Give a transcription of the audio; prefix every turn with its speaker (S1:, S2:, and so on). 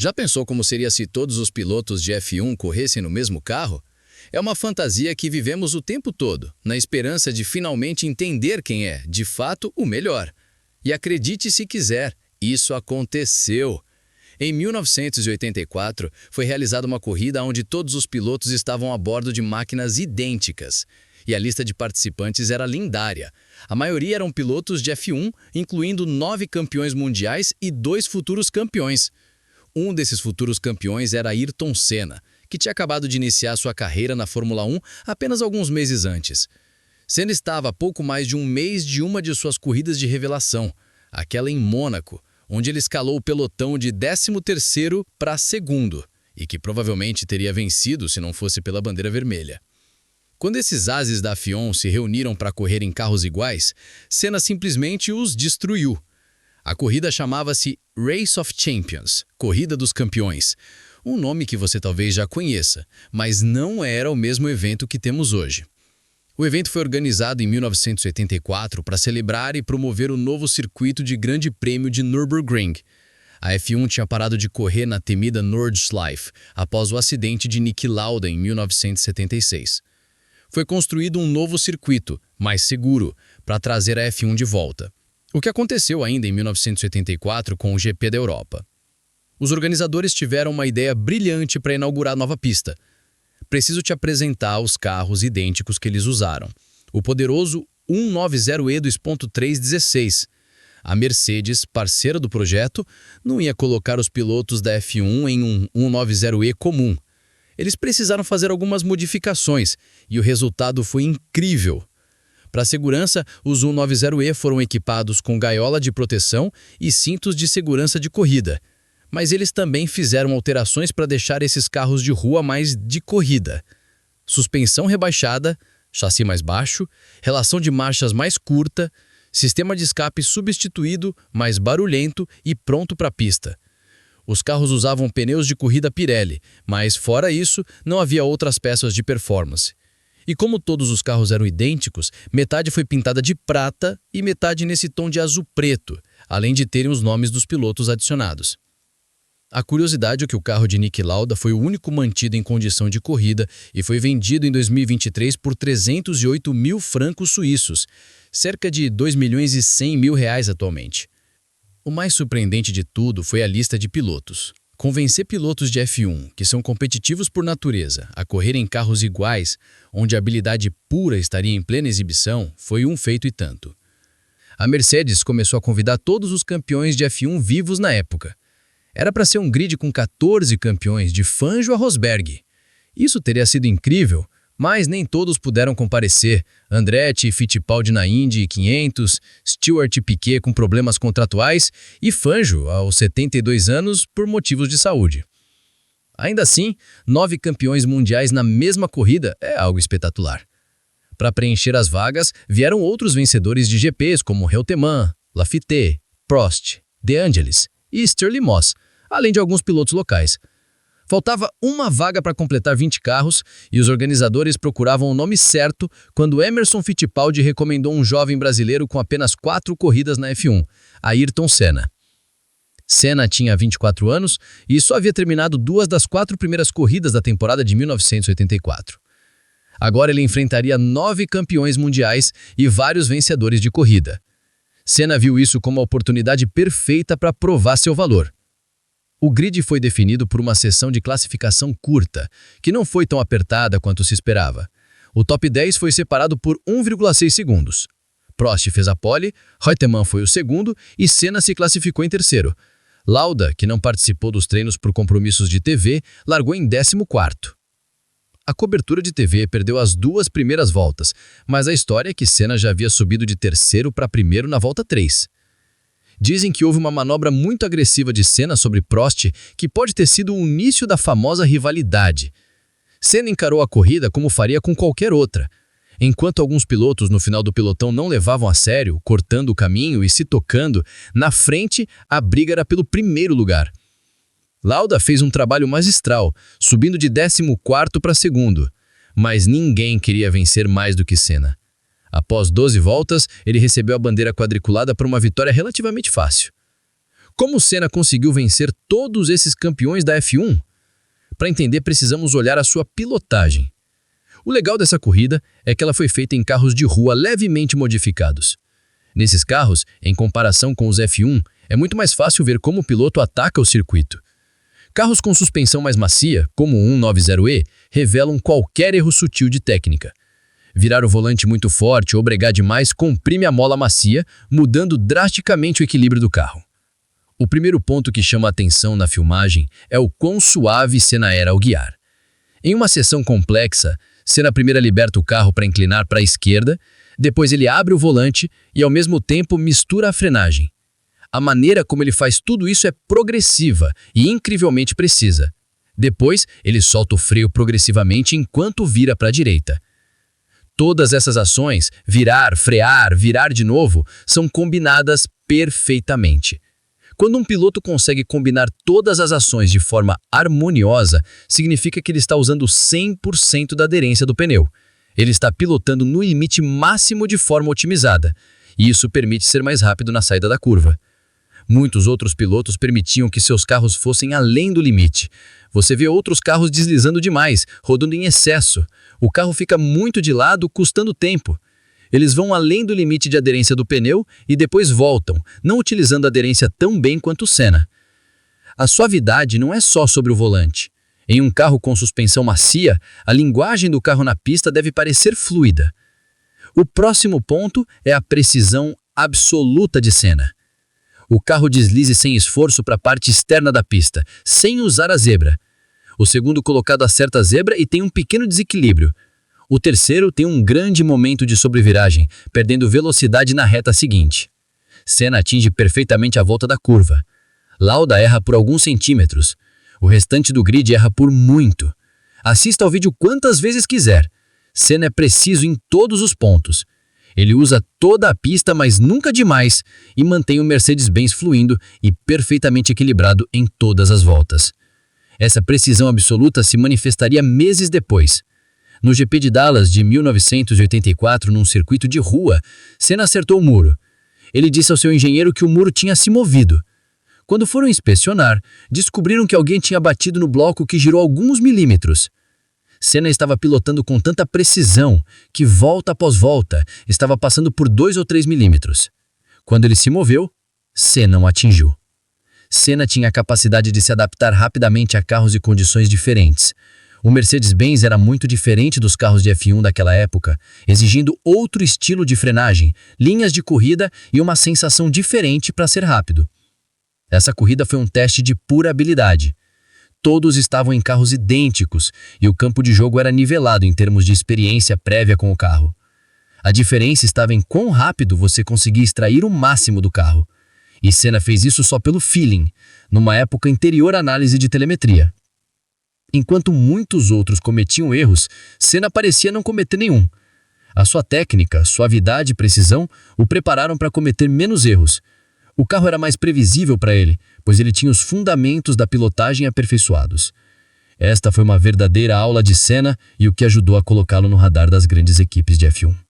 S1: Já pensou como seria se todos os pilotos de F1 corressem no mesmo carro? É uma fantasia que vivemos o tempo todo, na esperança de finalmente entender quem é, de fato, o melhor. E acredite se quiser, isso aconteceu. Em 1984, foi realizada uma corrida onde todos os pilotos estavam a bordo de máquinas idênticas. E a lista de participantes era lendária. A maioria eram pilotos de F1, incluindo 9 campeões mundiais e 2 futuros campeões. Um desses futuros campeões era Ayrton Senna, que tinha acabado de iniciar sua carreira na Fórmula 1 apenas alguns meses antes. Senna estava a pouco mais de um mês de uma de suas corridas de revelação, aquela em Mônaco, onde ele escalou o pelotão de 13º para segundo, e que provavelmente teria vencido se não fosse pela bandeira vermelha. Quando esses ases da F1 se reuniram para correr em carros iguais, Senna simplesmente os destruiu. A corrida chamava-se Race of Champions, Corrida dos Campeões, um nome que você talvez já conheça, mas não era o mesmo evento que temos hoje. O evento foi organizado em 1984 para celebrar e promover o novo circuito de Grande Prêmio de Nürburgring. A F1 tinha parado de correr na temida Nordschleife após o acidente de Niki Lauda em 1976. Foi construído um novo circuito, mais seguro, para trazer a F1 de volta. O que aconteceu ainda em 1984 com o GP da Europa. Os organizadores tiveram uma ideia brilhante para inaugurar a nova pista. Preciso te apresentar os carros idênticos que eles usaram. O poderoso 190E 2.316. A Mercedes, parceira do projeto, não ia colocar os pilotos da F1 em um 190E comum. Eles precisaram fazer algumas modificações e o resultado foi incrível. Para a segurança, os 190E foram equipados com gaiola de proteção e cintos de segurança de corrida. Mas eles também fizeram alterações para deixar esses carros de rua mais de corrida. Suspensão rebaixada, chassi mais baixo, relação de marchas mais curta, sistema de escape substituído, mais barulhento e pronto para a pista. Os carros usavam pneus de corrida Pirelli, mas fora isso, não havia outras peças de performance. E como todos os carros eram idênticos, metade foi pintada de prata e metade nesse tom de azul preto, além de terem os nomes dos pilotos adicionados. A curiosidade é que o carro de Niki Lauda foi o único mantido em condição de corrida e foi vendido em 2023 por 308 mil francos suíços, cerca de 2.100.000 atualmente. O mais surpreendente de tudo foi a lista de pilotos. Convencer pilotos de F1, que são competitivos por natureza, a correr em carros iguais, onde a habilidade pura estaria em plena exibição, foi um feito e tanto. A Mercedes começou a convidar todos os campeões de F1 vivos na época. Era para ser um grid com 14 campeões, de Fangio a Rosberg. Isso teria sido incrível, mas nem todos puderam comparecer. Andretti e Fittipaldi na Indy 500, Stewart e Piquet com problemas contratuais e Fangio aos 72 anos por motivos de saúde. Ainda assim, 9 campeões mundiais na mesma corrida é algo espetacular. Para preencher as vagas, vieram outros vencedores de GPs como Reutemann, Laffite, Prost, De Angelis e Stirling Moss, além de alguns pilotos locais. Faltava uma vaga para completar 20 carros e os organizadores procuravam o nome certo quando Emerson Fittipaldi recomendou um jovem brasileiro com apenas 4 corridas na F1, Ayrton Senna. Senna tinha 24 anos e só havia terminado 2 das 4 primeiras corridas da temporada de 1984. Agora ele enfrentaria 9 campeões mundiais e vários vencedores de corrida. Senna viu isso como a oportunidade perfeita para provar seu valor. O grid foi definido por uma sessão de classificação curta, que não foi tão apertada quanto se esperava. O top 10 foi separado por 1,6 segundos. Prost fez a pole, Reutemann foi o segundo e Senna se classificou em terceiro. Lauda, que não participou dos treinos por compromissos de TV, largou em 14º. A cobertura de TV perdeu as 2 primeiras voltas, mas a história é que Senna já havia subido de terceiro para primeiro na volta 3. Dizem que houve uma manobra muito agressiva de Senna sobre Prost que pode ter sido o início da famosa rivalidade. Senna encarou a corrida como faria com qualquer outra. Enquanto alguns pilotos no final do pelotão não levavam a sério, cortando o caminho e se tocando, na frente a briga era pelo primeiro lugar. Lauda fez um trabalho magistral, subindo de 14º para segundo, mas ninguém queria vencer mais do que Senna. Após 12 voltas, ele recebeu a bandeira quadriculada por uma vitória relativamente fácil. Como Senna conseguiu vencer todos esses campeões da F1? Para entender, precisamos olhar a sua pilotagem. O legal dessa corrida é que ela foi feita em carros de rua levemente modificados. Nesses carros, em comparação com os F1, é muito mais fácil ver como o piloto ataca o circuito. Carros com suspensão mais macia, como o 190E, revelam qualquer erro sutil de técnica. Virar o volante muito forte ou bregar demais comprime a mola macia, mudando drasticamente o equilíbrio do carro. O primeiro ponto que chama a atenção na filmagem é o quão suave Senna era ao guiar. Em uma seção complexa, Senna primeiro liberta o carro para inclinar para a esquerda, depois ele abre o volante e ao mesmo tempo mistura a frenagem. A maneira como ele faz tudo isso é progressiva e incrivelmente precisa. Depois, ele solta o freio progressivamente enquanto vira para a direita. Todas essas ações, virar, frear, virar de novo, são combinadas perfeitamente. Quando um piloto consegue combinar todas as ações de forma harmoniosa, significa que ele está usando 100% da aderência do pneu. Ele está pilotando no limite máximo de forma otimizada, e isso permite ser mais rápido na saída da curva. Muitos outros pilotos permitiam que seus carros fossem além do limite. Você vê outros carros deslizando demais, rodando em excesso. O carro fica muito de lado, custando tempo. Eles vão além do limite de aderência do pneu e depois voltam, não utilizando a aderência tão bem quanto o Senna. A suavidade não é só sobre o volante. Em um carro com suspensão macia, a linguagem do carro na pista deve parecer fluida. O próximo ponto é a precisão absoluta de Senna. O carro deslize sem esforço para a parte externa da pista, sem usar a zebra. O segundo colocado acerta a zebra e tem um pequeno desequilíbrio. O terceiro tem um grande momento de sobreviragem, perdendo velocidade na reta seguinte. Senna atinge perfeitamente a volta da curva. Lauda erra por alguns centímetros. O restante do grid erra por muito. Assista ao vídeo quantas vezes quiser. Senna é preciso em todos os pontos. Ele usa toda a pista, mas nunca demais, e mantém o Mercedes-Benz fluindo e perfeitamente equilibrado em todas as voltas. Essa precisão absoluta se manifestaria meses depois. No GP de Dallas de 1984, num circuito de rua, Senna acertou o muro. Ele disse ao seu engenheiro que o muro tinha se movido. Quando foram inspecionar, descobriram que alguém tinha batido no bloco que girou alguns milímetros. Senna estava pilotando com tanta precisão que, volta após volta, estava passando por 2 ou 3 milímetros. Quando ele se moveu, Senna o atingiu. Senna tinha a capacidade de se adaptar rapidamente a carros e condições diferentes. O Mercedes-Benz era muito diferente dos carros de F1 daquela época, exigindo outro estilo de frenagem, linhas de corrida e uma sensação diferente para ser rápido. Essa corrida foi um teste de pura habilidade. Todos estavam em carros idênticos e o campo de jogo era nivelado em termos de experiência prévia com o carro. A diferença estava em quão rápido você conseguia extrair o máximo do carro. E Senna fez isso só pelo feeling, numa época anterior à análise de telemetria. Enquanto muitos outros cometiam erros, Senna parecia não cometer nenhum. A sua técnica, suavidade e precisão o prepararam para cometer menos erros. O carro era mais previsível para ele, pois ele tinha os fundamentos da pilotagem aperfeiçoados. Esta foi uma verdadeira aula de Senna e o que ajudou a colocá-lo no radar das grandes equipes de F1.